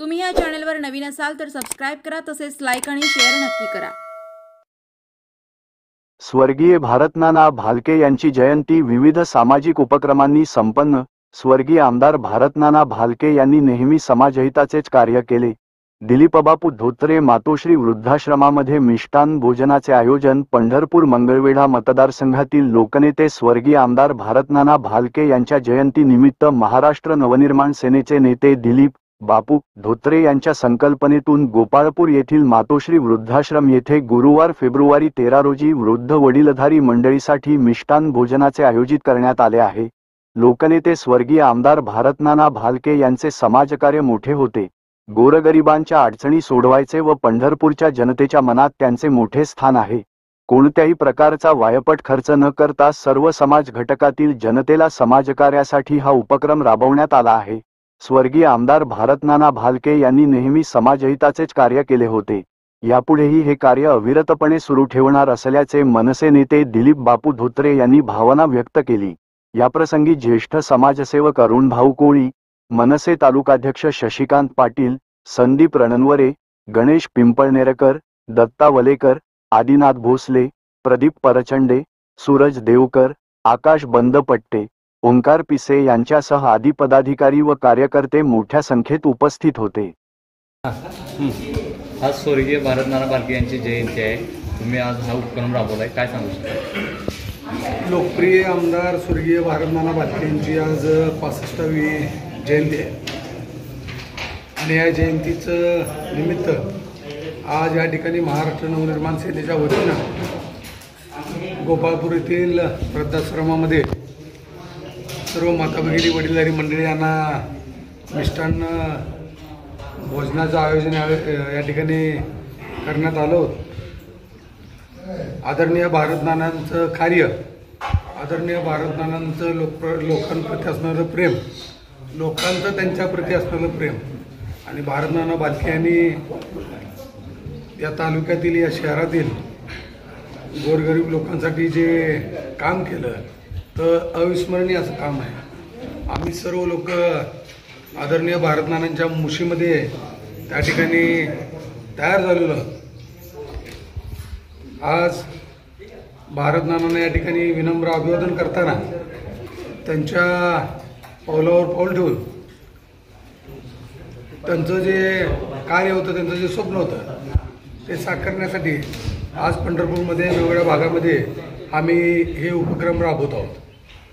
तुम्ही या चॅनलवर नवीन असाल तर सबस्क्राइब करा, तसेच लाईक आणि शेअर नक्की करा। स्वर्गीय भारतनाना भालके यांची जयंती विविध सामाजिक उपक्रमांनी संपन्न। स्वर्गीय आमदार भारतनाना भालके यांनी नेहमी समाजहिताचेच कार्य केले। दिलीपबापू धोत्रे मातोश्री वृद्धाश्रमामध्ये मिष्टान्न भोजनाचे आयोजन। पंढरपूर मंगळवेढा मतदारसंघातील लोकनेते स्वर्गीय आमदार भारतनाना भालके यांच्या जयंतीनिमित्त महाराष्ट्र नवनिर्माण सेनेचे नेते दिलीप बापू धोत्रे यांच्या संकल्पनेतून गोपाळपूर येथील मातोश्री वृद्धाश्रम येथे गुरुवार फेब्रुवारी 13 रोजी वृद्ध वडीलधारी मंडळीसाठी मिष्टान्न भोजनाचे आयोजित करण्यात आले आहे। लोकनेते स्वर्गीय आमदार भारतनाना भालके यांचे समाजकार्य मोठे होते। गोरगरिबांच्या अडचणी सोडवायचे व पंढरपूरच्या जनतेच्या मनात त्यांचे मोठे स्थान आहे। कोणत्याही प्रकारचा वायपट खर्च न करता सर्व समाज घटकातील जनतेला समाजकार्यासाठी हा उपक्रम राबवण्यात आला आहे। स्वर्गीय आमदार भारतनाना भालके यांनी नेहमी समाजहिताचेच कार्य केले होते। यापुढेही हे कार्य अविरतपणे सुरू ठेवणार असल्याचे मनसे नेते दिलीप बापू धोत्रे यांनी भावना व्यक्त केली। याप्रसंगी ज्येष्ठ समाजसेवक अरुण भाऊ कोळी, मनसे तालुकाध्यक्ष शशिकांत पाटील, संदीप रणनवरे, गणेश पिंपळनेरकर, दत्ता वलेकर, आदिनाथ भोसले, प्रदीप परचंडे, सूरज देवकर, आकाश बंदपट्टे, ओंकार पिसे यांच्यासह आदी पदाधिकारी व कार्यकर्ते मोठ्या संख्येत उपस्थित होते। आज स्वर्गीय भारतनाना भालके यांची जयंती आहे। तुम्ही आज हा उपक्रम राबवलाय, काय सांगू शकता? लोकप्रिय आमदार स्वर्गीय भारतनाना भालके यांची आज 65वी जयंती आहे आणि या जयंतीचं निमित्त आज या ठिकाणी महाराष्ट्र नवनिर्माण सेनेच्या वतीनं गोपाळपूर येथील वृद्धाश्रमामध्ये सर्व माता भगिनी वडीलधारी मंडळी यांना मिष्टान्न भोजनाचं आयोजन या ठिकाणी करण्यात आलं होतं। आदरणीय भारतनानांचं कार्य, आदरणीय भारतनानांचं लोकांप्रती असणारं प्रेम, लोकांचं त्यांच्याप्रती असणारं प्रेम आणि भारतनाना भालके यांनी या तालुक्यातील या शहरातील गोरगरीब लोकांसाठी जे काम केलं तर अविस्मरणीय असं काम आहे। आम्ही सर्व लोक आदरणीय भारतनानांच्या मुशीमध्ये त्या ठिकाणी तयार झालेलो। आज भारतनानांना या ठिकाणी विनम्र अभिवादन करताना त्यांच्या पावलावर पाऊल ठेवून त्यांचं जे कार्य होतं, त्यांचं जे स्वप्न होतं ते साकारण्यासाठी आज पंढरपूरमध्ये वेगवेगळ्या भागामध्ये आम्ही हे उपक्रम राबवत आहोत।